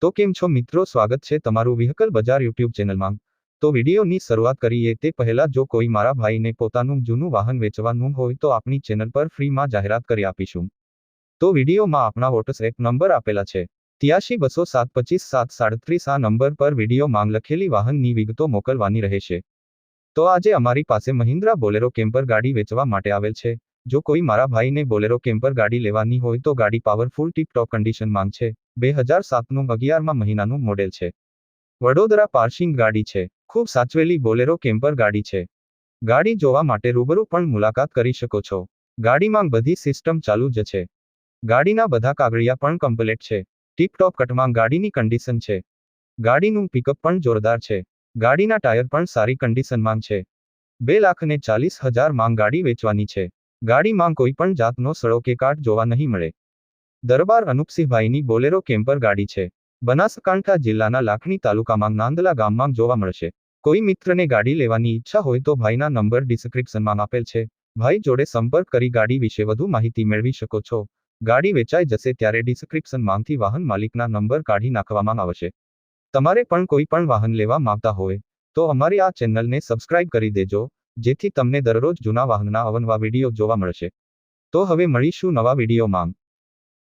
તો કેમ છો મિત્રો, સ્વાગત છે તમારું વ્હીકલ બજાર યુટ્યુબ ચેનલમાં। તો વિડીયોની શરૂઆત કરીએ તે પહેલા જો કોઈ મારા ભાઈને પોતાનું જૂનું વાહન વેચવાનું હોય તો આપણી ચેનલ પર ફ્રીમાં જાહેરાત કરી આપીશું। તો વિડીયોમાં આપણા વોટ્સએપ નંબર આપેલા છે 8320725737 આ નંબર પર વિડીયો માંગ લખેલી વાહનની વિગતો મોકલવાની રહેશે। તો આજે અમારી પાસે મહિન્દ્રા બોલેરો કેમ્પર ગાડી વેચવા માટે આવેલ છે। જો કોઈ મારા ભાઈને બોલેરો કેમ્પર ગાડી લેવાની હોય તો ગાડી પાવરફુલ ટીપ ટોપ કન્ડિશન માંગ છે। 2007નું 11મા મહિનાનું મોડેલ છે। વડોદરા પાર્સિંગ ગાડી છે। ખૂબ સાચવેલી બોલેરો કેમ્પર ગાડી છે। ગાડી જોવા માટે રૂબરૂ પણ મુલાકાત કરી શકો છો। ગાડીમાં બધી સિસ્ટમ ચાલુ જ છે। ગાડીના બધા કાગળિયા પણ કમ્પ્લીટ છે। ટીપ ટોપ કટમાં ગાડીની કન્ડિશન છે। ગાડીનું પિકઅપ પણ જોરદાર છે। ગાડીના ટાયર પણ સારી કન્ડિશનમાં છે। 2,40,000 માં ગાડી વેચવાની છે। ગાડીમાં કોઈ પણ જાતનો સડો કે કાટ જોવા નહીં મળે। દરબાર અનુપસિંહભાઈની બોલેરો કેમ્પર ગાડી છે। બનાસકાંઠા જિલ્લાના લાખણી તાલુકામાં નાંદલા ગામમાં જોવા મળશે। કોઈ મિત્રને ગાડી લેવાની ઈચ્છા હોય તો ભાઈના નંબર ડિસ્ક્રિપ્શનમાં આપેલ છે। ભાઈ જોડે સંપર્ક કરી ગાડી વિશે વધુ માહિતી મેળવી શકો છો। ગાડી વેચાઈ જશે ત્યારે ડિસ્ક્રિપ્શનમાંથી વાહન માલિકના નંબર કાઢી નાખવામાં આવશે। તમારે પણ કોઈ પણ વાહન લેવા માંગતા હોય તો અમારી આ ચેનલને સબસ્ક્રાઇબ કરી દેજો, જેથી તમને દરરોજ જૂના વાહનના અવનવા વિડીયો જોવા મળશે। તો હવે મળીશું નવા વિડીયોમાં।